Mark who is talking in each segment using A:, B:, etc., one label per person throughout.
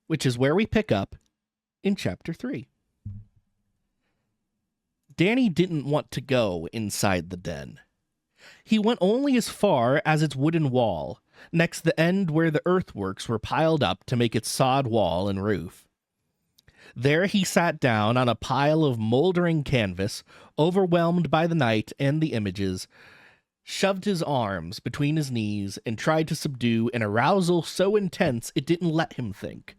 A: which is where we pick up in Chapter 3. Danny didn't want to go inside the den. He went only as far as its wooden wall, next the end where the earthworks were piled up to make its sod wall and roof. There he sat down on a pile of moldering canvas, overwhelmed by the night and the images, shoved his arms between his knees, and tried to subdue an arousal so intense it didn't let him think.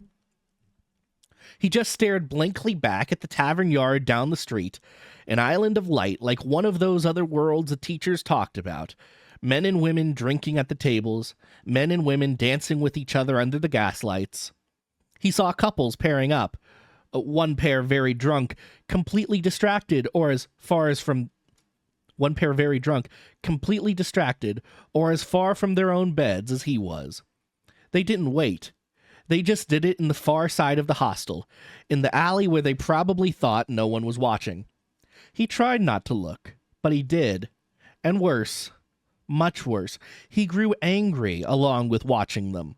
A: He just stared blankly back at the tavern yard down the street, an island of light like one of those other worlds the teachers talked about. Men and women drinking at the tables, men and women dancing with each other under the gaslights. He saw couples pairing up, one pair very drunk, completely distracted, or as far from their own beds as he was. They didn't wait. They just did it in the far side of the hostel, in the alley where they probably thought no one was watching. He tried not to look, but he did. And worse, much worse, he grew angry along with watching them.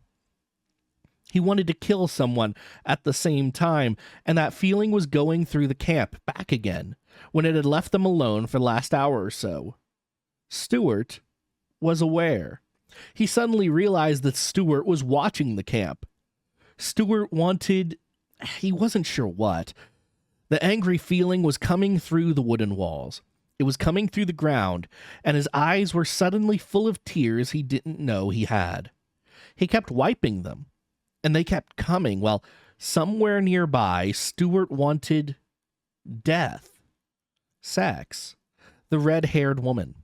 A: He wanted to kill someone at the same time, and that feeling was going through the camp back again, when it had left them alone for the last hour or so. Stuart was aware. He suddenly realized that Stuart was watching the camp. Stuart wanted... he wasn't sure what. The angry feeling was coming through the wooden walls. It was coming through the ground, and his eyes were suddenly full of tears he didn't know he had. He kept wiping them, and they kept coming, while somewhere nearby, Stuart wanted death, sex, the red-haired woman.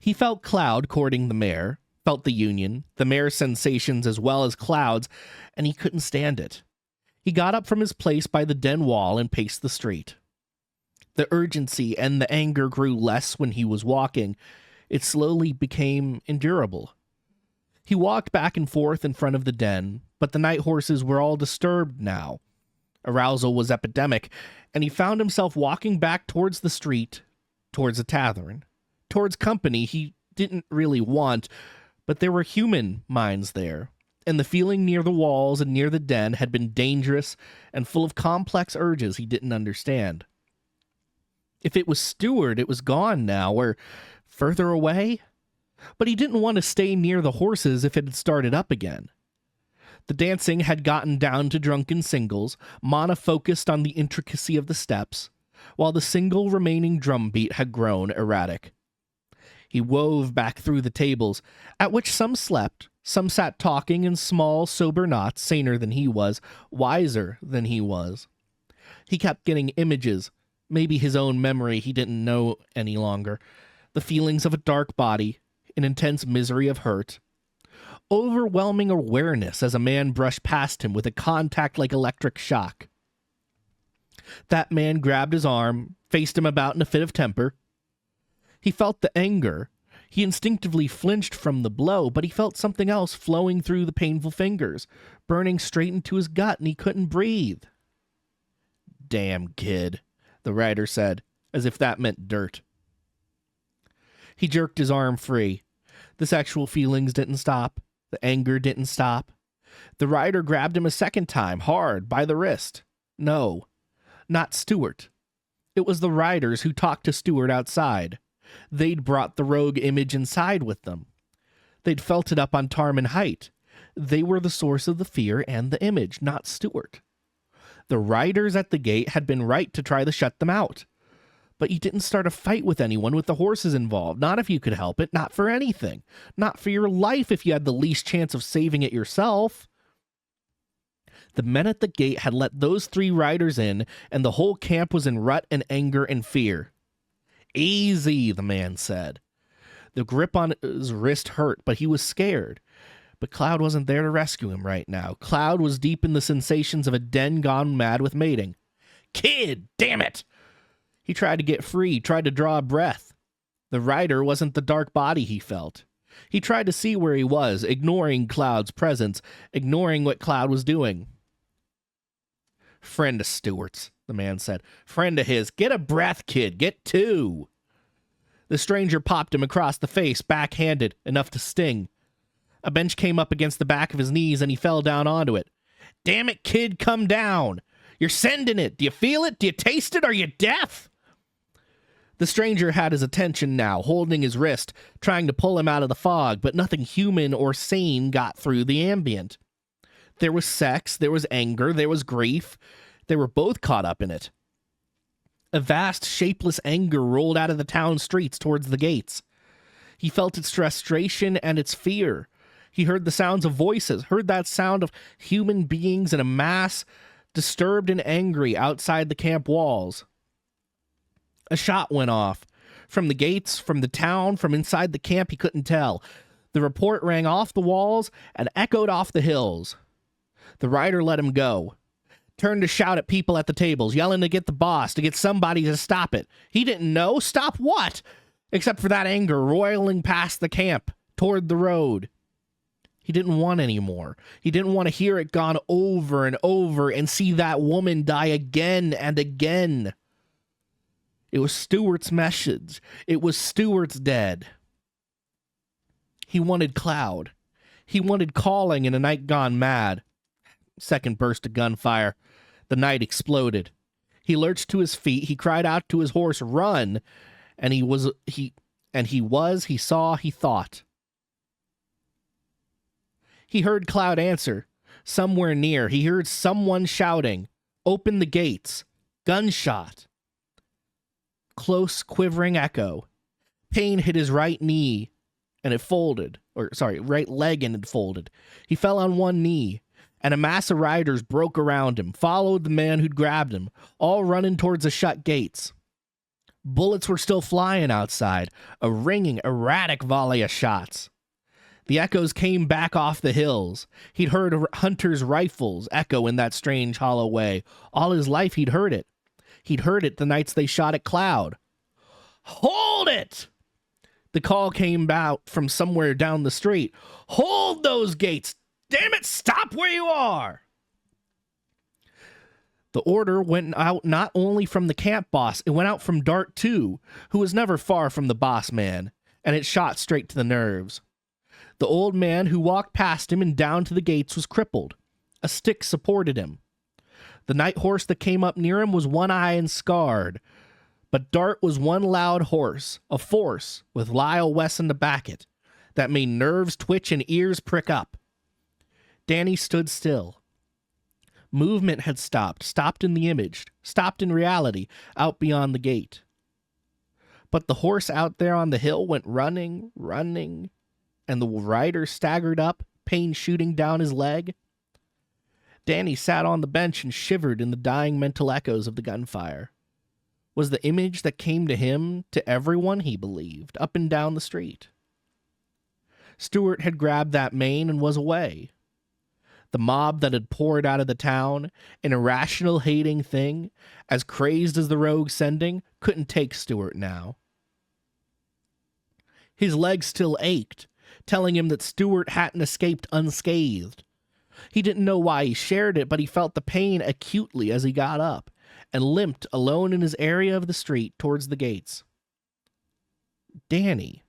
A: He felt Cloud courting the mare, felt the union, the mare's sensations as well as Cloud's, and he couldn't stand it. He got up from his place by the den wall and paced the street. The urgency and the anger grew less when he was walking. It slowly became endurable. He walked back and forth in front of the den, but the night horses were all disturbed now. Arousal was epidemic, and he found himself walking back towards the street, towards the tavern, towards company he didn't really want, but there were human minds there, and the feeling near the walls and near the den had been dangerous and full of complex urges he didn't understand. If it was Stuart, it was gone now, or further away. But he didn't want to stay near the horses if it had started up again. The dancing had gotten down to drunken singles, Mana focused on the intricacy of the steps, while the single remaining drumbeat had grown erratic. He wove back through the tables, at which some slept, some sat talking in small, sober knots, saner than he was, wiser than he was. He kept getting images, maybe his own memory he didn't know any longer, the feelings of a dark body, an intense misery of hurt, overwhelming awareness as a man brushed past him with a contact like electric shock. That man grabbed his arm, faced him about in a fit of temper. He felt the anger. He instinctively flinched from the blow, but he felt something else flowing through the painful fingers, burning straight into his gut, and he couldn't breathe. "Damn kid," the rider said, as if that meant dirt. He jerked his arm free. The sexual feelings didn't stop. The anger didn't stop. The rider grabbed him a second time, hard, by the wrist. No, not Stuart. It was the riders who talked to Stuart outside. They'd brought the rogue image inside with them. They'd felt it up on Tarman Height. They were the source of the fear and the image, not Stuart. The riders at the gate had been right to try to shut them out. But you didn't start a fight with anyone with the horses involved, not if you could help it, not for anything, not for your life if you had the least chance of saving it yourself. The men at the gate had let those 3 riders in, and the whole camp was in rut and anger and fear. "Easy," the man said. The grip on his wrist hurt, but he was scared. But Cloud wasn't there to rescue him right now. Cloud was deep in the sensations of a den gone mad with mating. "Kid, damn it!" He tried to get free, tried to draw a breath. The rider wasn't the dark body he felt. He tried to see where he was, ignoring Cloud's presence, ignoring what Cloud was doing. "Friend of Stuart's," the man said. "Friend of his. Get a breath, kid. Get 2. The stranger popped him across the face, backhanded, enough to sting. A bench came up against the back of his knees, and he fell down onto it. Damn it, kid, come down. You're sending it. Do you feel it? Do you taste it? Are you deaf? The stranger had his attention now, holding his wrist, trying to pull him out of the fog, but nothing human or sane got through the ambient. There was sex, there was anger, there was grief. They were both caught up in it. A vast, shapeless anger rolled out of the town streets towards the gates. He felt its frustration and its fear. He heard the sounds of voices, heard that sound of human beings in a mass, disturbed and angry outside the camp walls. A shot went off. From the gates, from the town, from inside the camp, he couldn't tell. The report rang off the walls and echoed off the hills. The rider let him go. Turned to shout at people at the tables, yelling to get the boss, to get somebody to stop it. He didn't know. Stop what? Except for that anger roiling past the camp, toward the road. He didn't want any more. He didn't want to hear it gone over and over and see that woman die again and again. It was Stewart's message. It was Stewart's dead. He wanted Cloud. He wanted calling in a night gone mad. Second burst of gunfire. The night exploded. He lurched to his feet. He cried out to his horse, "Run!" And he saw, he thought. He heard Cloud answer. Somewhere near, he heard someone shouting, "Open the gates!" Gunshot. Close, quivering echo. Pain hit his right knee, and it folded. Right leg, and it folded. He fell on one knee, and a mass of riders broke around him, followed the man who'd grabbed him, all running towards the shut gates. Bullets were still flying outside, a ringing, erratic volley of shots. The echoes came back off the hills. He'd heard hunters' rifles echo in that strange, hollow way. All his life he'd heard it. He'd heard it the nights they shot at Cloud. "Hold it!" The call came out from somewhere down the street. "Hold those gates! Damn it, stop where you are!" The order went out not only from the camp boss, it went out from Dart too, who was never far from the boss man, and it shot straight to the nerves. The old man who walked past him and down to the gates was crippled. A stick supported him. The night horse that came up near him was one-eyed and scarred, but Dart was one loud horse, a force, with Lyle Wesson to back it, that made nerves twitch and ears prick up. Danny stood still. Movement had stopped in the image, stopped in reality, out beyond the gate. But the horse out there on the hill went running, and the rider staggered up, pain shooting down his leg. Danny sat on the bench and shivered in the dying mental echoes of the gunfire. Was the image that came to him, to everyone, he believed, up and down the street. Stewart had grabbed that mane and was away. The mob that had poured out of the town, an irrational hating thing, as crazed as the rogue sending, couldn't take Stewart now. His legs still ached, telling him that Stewart hadn't escaped unscathed. He didn't know why he shared it, but he felt the pain acutely as he got up and limped alone in his area of the street towards the gates. Danny.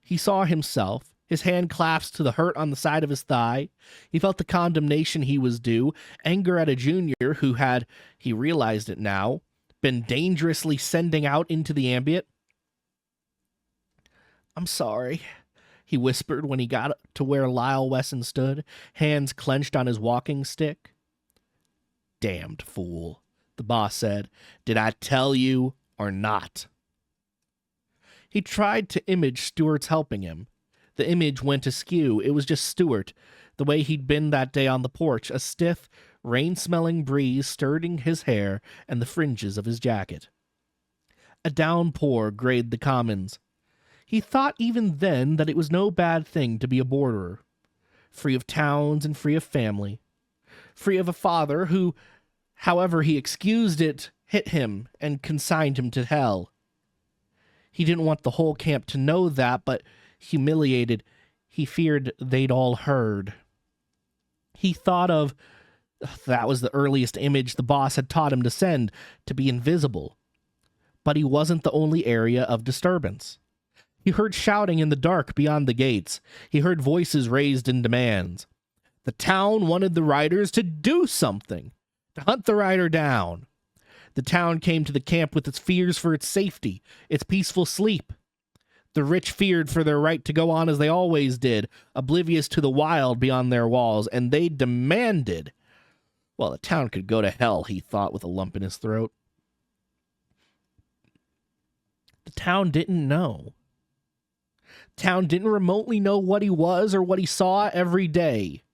A: He saw himself, his hand clasped to the hurt on the side of his thigh. He felt the condemnation he was due, anger at a junior who had, he realized it now, been dangerously sending out into the ambient. "I'm sorry," he whispered when he got to where Lyle Wesson stood, hands clenched on his walking stick. "Damned fool," the boss said. "Did I tell you or not?" He tried to image Stewart's helping him. The image went askew. It was just Stewart, the way he'd been that day on the porch, a stiff, rain-smelling breeze stirring his hair and the fringes of his jacket. A downpour grayed the commons. He thought even then that it was no bad thing to be a borderer, free of towns and free of family, free of a father who, however he excused it, hit him and consigned him to hell. He didn't want the whole camp to know that, but humiliated, he feared they'd all heard. He thought of, that was the earliest image the boss had taught him to send, to be invisible. But he wasn't the only area of disturbance. He heard shouting in the dark beyond the gates. He heard voices raised in demands. The town wanted the riders to do something, to hunt the rider down. The town came to the camp with its fears for its safety, its peaceful sleep. The rich feared for their right to go on as they always did, oblivious to the wild beyond their walls, and they demanded. Well, the town could go to hell, he thought with a lump in his throat. The town didn't know. Town didn't remotely know what he was or what he saw every day.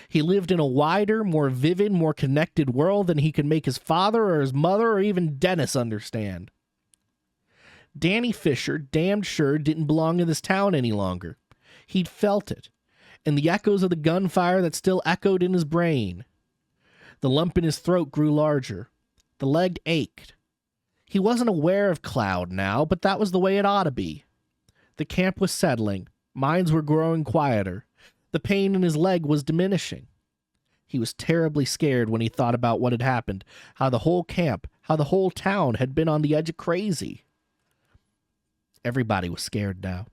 A: He lived in a wider, more vivid, more connected world than he could make his father or his mother or even Dennis understand. Danny Fisher damned sure didn't belong in this town any longer. He'd felt it, and the echoes of the gunfire that still echoed in his brain. The lump in his throat grew larger. The leg ached. He wasn't aware of Cloud now, but that was the way it ought to be. The camp was settling. Minds were growing quieter. The pain in his leg was diminishing. He was terribly scared when he thought about what had happened, how the whole camp, how the whole town had been on the edge of crazy. Everybody was scared now.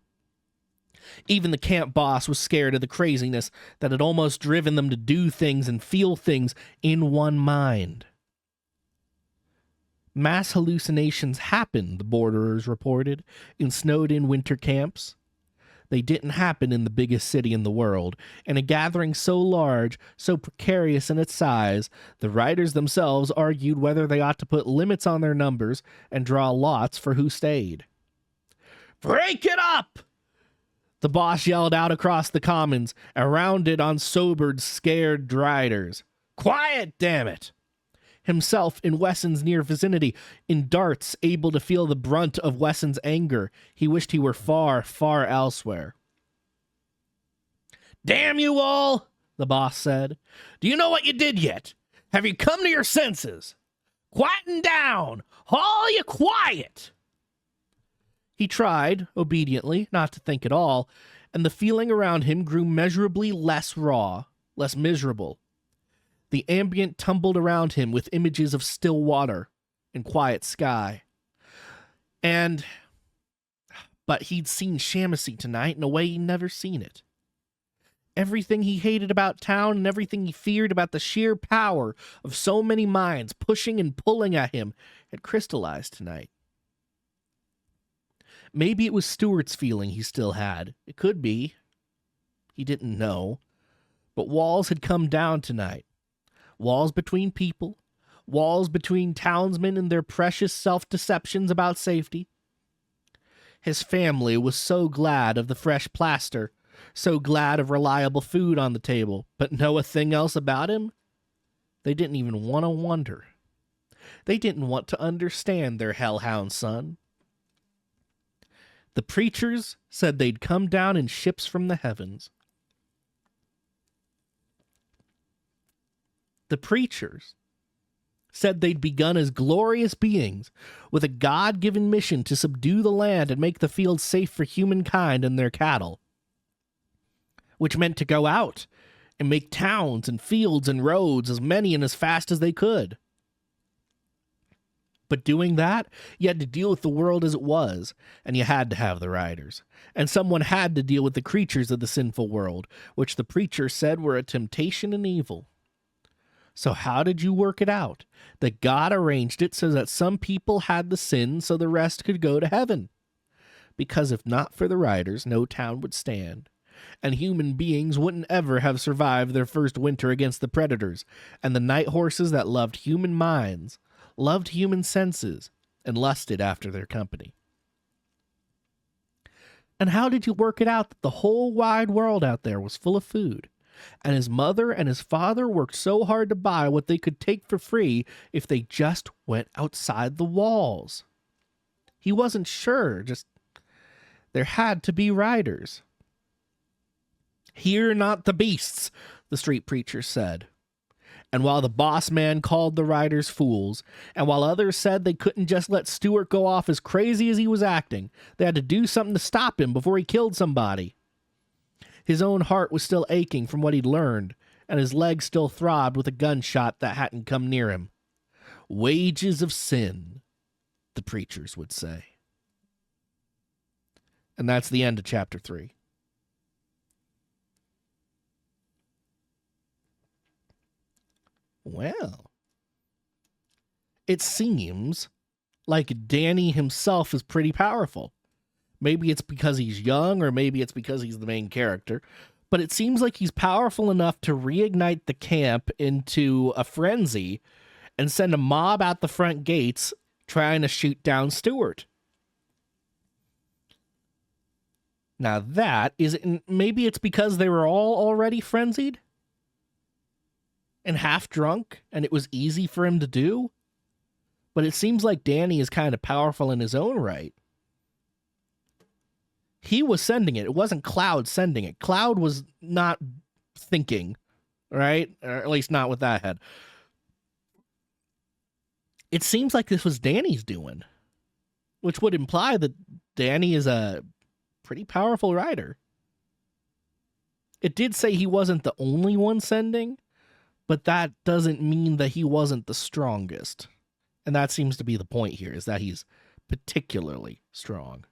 A: Even the camp boss was scared of the craziness that had almost driven them to do things and feel things in one mind. Mass hallucinations happen, the borderers reported, in snowed-in winter camps. They didn't happen in the biggest city in the world. In a gathering so large, so precarious in its size, the riders themselves argued whether they ought to put limits on their numbers and draw lots for who stayed. "Break it up!" the boss yelled out across the commons, around it on sobered, scared riders. "Quiet, damn it!" Himself in Wesson's near vicinity, in darts, able to feel the brunt of Wesson's anger, he wished he were far, far elsewhere. "Damn you all," the boss said. "Do you know what you did yet? Have you come to your senses? Quieten down! All you quiet!" He tried, obediently, not to think at all, and the feeling around him grew measurably less raw, less miserable. The ambient tumbled around him with images of still water and quiet sky. But he'd seen Shamusy tonight in a way he'd never seen it. Everything he hated about town and everything he feared about the sheer power of so many minds pushing and pulling at him had crystallized tonight. Maybe it was Stewart's feeling he still had. It could be. He didn't know. But walls had come down tonight. Walls between people, walls between townsmen and their precious self-deceptions about safety. His family was so glad of the fresh plaster, so glad of reliable food on the table, but know a thing else about him? They didn't even want to wonder. They didn't want to understand their hellhound son. The preachers said they'd come down in ships from the heavens. The preachers said they'd begun as glorious beings with a God-given mission to subdue the land and make the field safe for humankind and their cattle, which meant to go out and make towns and fields and roads, as many and as fast as they could. But doing that, you had to deal with the world as it was, and you had to have the riders. And someone had to deal with the creatures of the sinful world, which the preacher said were a temptation and evil. So how did you work it out? That God arranged it so that some people had the sin so the rest could go to heaven. Because if not for the riders, no town would stand. And human beings wouldn't ever have survived their first winter against the predators, and the night horses that loved human minds, loved human senses, and lusted after their company. And how did you work it out that the whole wide world out there was full of food? And his mother and his father worked so hard to buy what they could take for free if they just went outside the walls. He wasn't sure, just there had to be riders. "Hear not the beasts," the street preacher said. And while the boss man called the riders fools, and while others said they couldn't just let Stewart go off as crazy as he was acting, they had to do something to stop him before he killed somebody. His own heart was still aching from what he'd learned, and his legs still throbbed with a gunshot that hadn't come near him. Wages of sin, the preachers would say. And that's the end of chapter 3. Well, it seems like Danny himself is pretty powerful. Maybe it's because he's young, or maybe it's because he's the main character. But it seems like he's powerful enough to reignite the camp into a frenzy and send a mob out the front gates trying to shoot down Stewart. Now maybe it's because they were all already frenzied and half drunk, and it was easy for him to do. But it seems like Danny is kind of powerful in his own right. He was sending it. It wasn't Cloud sending it. Cloud was not thinking, right? Or at least not with that head. It seems like this was Danny's doing, which would imply that Danny is a pretty powerful rider. It did say he wasn't the only one sending, but that doesn't mean that he wasn't the strongest. And that seems to be the point here, is that he's particularly strong.